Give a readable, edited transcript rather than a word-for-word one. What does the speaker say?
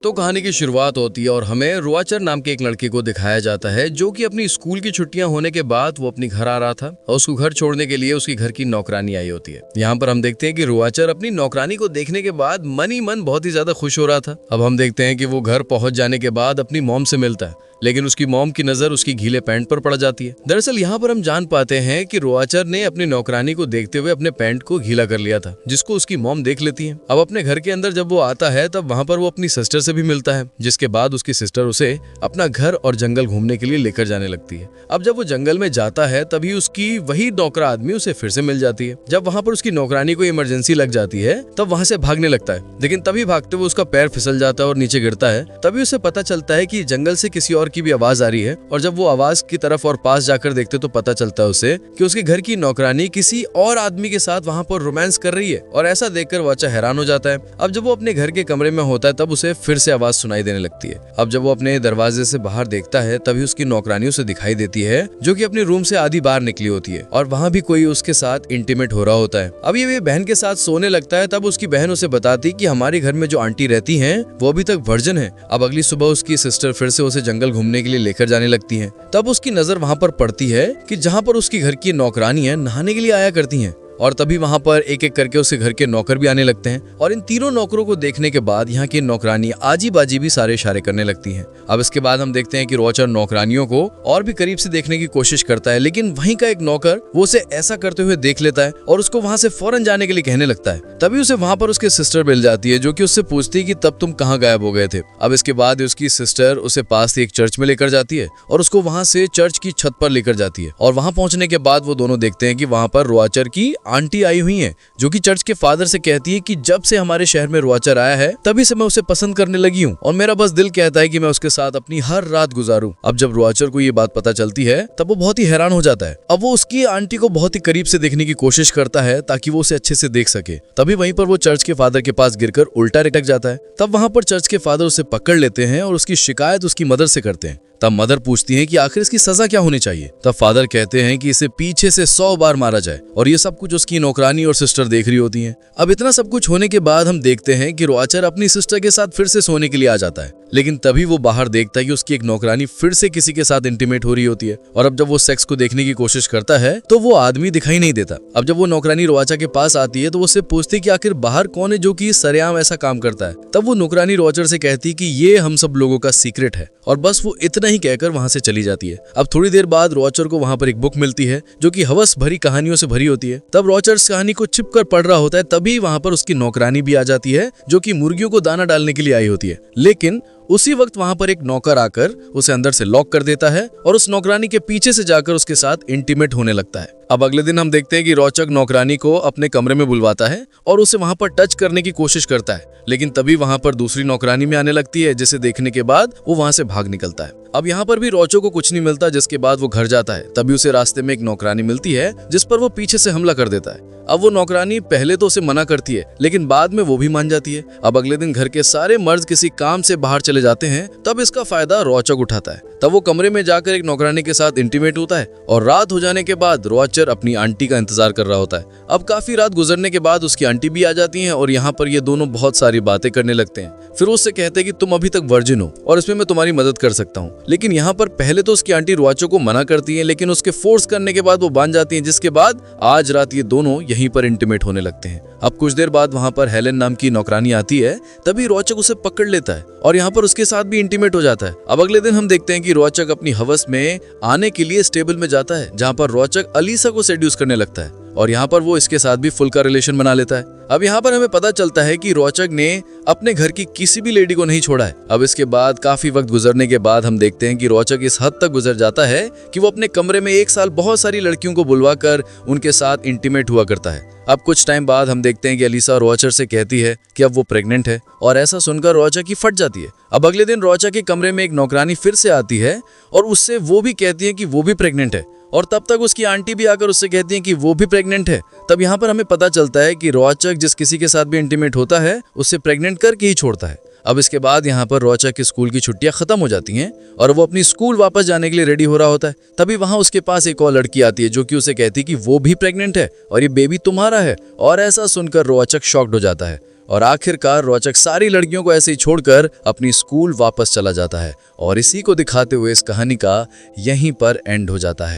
तो कहानी की शुरुआत होती है और हमें रुआचर नाम के एक लड़के को दिखाया जाता है जो कि अपनी स्कूल की छुट्टियां होने के बाद वो अपनी घर आ रहा था और उसको घर छोड़ने के लिए उसकी घर की नौकरानी आई होती है। यहाँ पर हम देखते हैं कि रुआचर अपनी नौकरानी को देखने के बाद मन ही मन बहुत ही ज्यादा खुश हो रहा था। अब हम देखते हैं कि वो घर पहुंच जाने के बाद अपनी मॉम से मिलता है, लेकिन उसकी मॉम की नजर उसकी गीले पैंट पर पड़ जाती है। दरअसल यहाँ पर हम जान पाते हैं कि रुआचर ने अपनी नौकरानी को देखते हुए अपने पैंट को गीला कर लिया था, जिसको उसकी मॉम देख लेती है। अब अपने घर के अंदर जब वो आता है तब वहाँ पर वो अपनी सिस्टर से भी मिलता है, जिसके बाद उसकी सिस्टर उसे अपना घर और जंगल घूमने के लिए लेकर जाने लगती है। अब जब वो जंगल में जाता है तभी उसकी वही नौकरा आदमी उसे फिर से मिल जाती है। जब वहाँ पर उसकी नौकरानी को इमरजेंसी लग जाती है तब वहाँ से भागने लगता है, लेकिन तभी भागते हुए उसका पैर फिसल जाता है और नीचे गिरता है। तभी उसे पता चलता है कि जंगल से किसी और की भी आवाज आ रही है और जब वो आवाज की तरफ और पास जाकर देखते तो पता चलता है उसे कि उसके घर की नौकरानी किसी और आदमी के साथ वहाँ पर रोमांस कर रही है। और ऐसा देखकर वाचा हैरान हो जाता है। अब जब वो अपने घर के कमरे में होता है तब उसे फिर से आवाज सुनाई देने लगती है। अब जब वो अपने दरवाजे से बाहर देखता है तभी उसकी नौकरानी उसे दिखाई देती है, जो कि अपने रूम से आधी बाहर निकली होती है और वहाँ भी कोई उसके साथ इंटीमेट हो रहा होता है। अब ये बहन के साथ सोने लगता है तब उसकी बहन उसे बताती कि हमारे घर में जो आंटी रहती हैं वो अभी तक वर्जिन है। अब अगली सुबह उसकी सिस्टर फिर से उसे जंगल घूमने के लिए लेकर जाने लगती है। तब उसकी नजर वहाँ पर पड़ती है कि जहाँ पर उसकी घर की नौकरानी है नहाने के लिए आया करती हैं। और तभी वहाँ पर एक एक करके उसके घर के नौकर भी आने लगते हैं और इन तीनों नौकरों को देखने के बाद यहाँ की नौकरानी आजी बाजी भी सारे इशारे करने लगती हैं। अब इसके बाद हम देखते हैं कि रुआचर नौकरानियों को और भी करीब से देखने की कोशिश करता है, लेकिन वहीं का एक नौकर वो उसे ऐसा करते हुए देख लेता है और उसको वहाँ से फौरन जाने के लिए कहने लगता है। तभी उसे वहाँ पर उसके सिस्टर मिल जाती है, जो कि उससे पूछती है कि तब तुम कहाँ गायब हो गए थे। अब इसके बाद उसकी सिस्टर उसे पास एक चर्च में लेकर जाती है और उसको वहाँ से चर्च की छत पर लेकर जाती है और वहाँ पहुँचने के बाद वो दोनों देखते हैं कि वहाँ पर रुआचर की आंटी आई हुई है, जो कि चर्च के फादर से कहती है कि जब से हमारे शहर में रुआचर आया है तभी से मैं उसे पसंद करने लगी हूँ और मेरा बस दिल कहता है कि मैं उसके साथ अपनी हर रात गुजारूं। अब जब रुआचर को ये बात पता चलती है तब वो बहुत ही हैरान हो जाता है। अब वो उसकी आंटी को बहुत ही करीब से देखने की कोशिश करता है ताकि वो उसे अच्छे से देख सके। तभी वहीं पर वो चर्च के फादर के पास गिरकर उल्टा लटक जाता है। तब वहाँ पर चर्च के फादर उसे पकड़ लेते हैं और उसकी शिकायत उसकी मदर से करते हैं। तब मदर पूछती है कि आखिर इसकी सजा क्या होनी चाहिए। तब फादर कहते हैं कि इसे पीछे से 100 बार मारा जाए और ये सब कुछ उसकी नौकरानी और सिस्टर देख रही होती हैं। अब इतना सब कुछ होने के बाद हम देखते हैं कि रुआचर अपनी सिस्टर के साथ फिर से सोने के लिए आ जाता है, लेकिन तभी वो बाहर देखता है कि उसकी एक नौकरानी फिर से किसी के साथ इंटीमेट हो रही होती है। और अब जब वो सेक्स को देखने की कोशिश करता है तो वो आदमी दिखाई नहीं देता। अब जब वो नौकरानी रुआचर के पास आती है तो वो उससे पूछती है कि आखिर बाहर कौन है जो कि सरेआम ऐसा काम करता है। तब वो नौकरानी रुआचर से कहती है कि ये हम सब लोगों का सीक्रेट है और बस वो इतना ही कहकर वहां से चली जाती है। अब थोड़ी देर बाद रुआचर को वहां पर एक बुक मिलती है जो कि हवस भरी कहानियों से भरी होती है। तब रुआचर इस कहानी को छिप कर पढ़ रहा होता है, तभी वहां पर उसकी नौकरानी भी आ जाती है जो कि मुर्गियों को दाना डालने के लिए आई होती है। लेकिन उसी वक्त वहां पर एक नौकर आकर उसे अंदर से लॉक कर देता है और उस नौकरानी के पीछे से जाकर उसके साथ इंटीमेट होने लगता है। अब अगले दिन हम देखते हैं कि रुआचर नौकरानी को अपने कमरे में बुलवाता है और उसे वहां पर टच करने की कोशिश करता है, लेकिन तभी वहां पर दूसरी नौकरानी में आने लगती है, जिसे देखने के बाद वो वहां से भाग निकलता है। अब यहाँ पर भी रुआचर को कुछ नहीं मिलता, जिसके बाद वो घर जाता है। तभी उसे रास्ते में एक नौकरानी मिलती है जिस पर वो पीछे से हमला कर देता है। अब वो नौकरानी पहले तो उसे मना करती है, लेकिन बाद में वो भी मान जाती है। अब अगले दिन घर के सारे मर्द किसी काम से बाहर चले जाते हैं, तब इसका फायदा रुआचर उठाता है। तब वो कमरे में जाकर एक नौकरानी के साथ इंटीमेट होता है और रात हो जाने के बाद रुआचर अपनी आंटी का इंतजार कर रहा होता है। अब काफी रात गुजरने के बाद उसकी आंटी भी आ जाती हैं और यहाँ पर ये दोनों बहुत सारी बातें करने लगते हैं। फिर उससे कहते हैं कि तुम अभी तक वर्जिन हो और इसमें मैं तुम्हारी मदद कर सकता हूँ। लेकिन यहाँ पर पहले तो उसकी आंटी रुआचर को मना करती है, लेकिन उसके फोर्स करने के बाद वो मान जाती है, जिसके बाद आज रात ये दोनों यहीं पर इंटीमेट होने लगते हैं। अब कुछ देर बाद वहाँ पर हेलेन नाम की नौकरानी आती है, तभी रुआचर उसे पकड़ लेता है और यहाँ पर उसके साथ भी इंटीमेट हो जाता है। अब अगले दिन हम देखते हैं कि रुआचर अपनी हवस में आने के लिए स्टेबल में जाता है, जहाँ पर रुआचर अलीसा को सेड्यूस करने लगता है और यहाँ पर वो इसके साथ भी फुल का रिलेशन बना लेता है। अब यहाँ पर हमें पता चलता है कि रुआचर ने अपने घर की किसी भी लेडी को नहीं छोड़ा है। अब इसके बाद काफी वक्त गुजरने के बाद हम देखते हैं कि रुआचर इस हद तक गुजर जाता है कि वो अपने कमरे में एक साल बहुत सारी लड़कियों को बुलवा कर उनके साथ इंटीमेट हुआ करता है। अब कुछ टाइम बाद हम देखते हैं कि अलीसा रुआचर से कहती है कि अब वो प्रेग्नेंट है और ऐसा सुनकर रुआचर की फट जाती है। अब अगले दिन रुआचर के कमरे में एक नौकरानी फिर से आती है और उससे वो भी कहती है कि वो भी प्रेग्नेंट है और तब तक उसकी आंटी भी आकर उससे कहती है कि वो भी प्रेग्नेंट है। तब यहाँ पर हमें पता चलता है कि रुआचर जिस किसी के साथ भी इंटीमेट होता है उससे प्रेग्नेंट करके ही छोड़ता है। अब इसके बाद यहाँ पर रुआचर की स्कूल की छुट्टियां खत्म हो जाती हैं और वो अपनी स्कूल वापस जाने के लिए रेडी हो रहा होता है। तभी वहाँ उसके पास एक और लड़की आती है जो कि उसे कहती है कि वो भी प्रेग्नेंट है और ये बेबी तुम्हारा है। और ऐसा सुनकर रुआचर शॉक्ड हो जाता है और आखिरकार रोचक सारी लड़कियों को ऐसे ही छोड़कर अपनी स्कूल वापस चला जाता है और इसी को दिखाते हुए इस कहानी का यहीं पर एंड हो जाता है।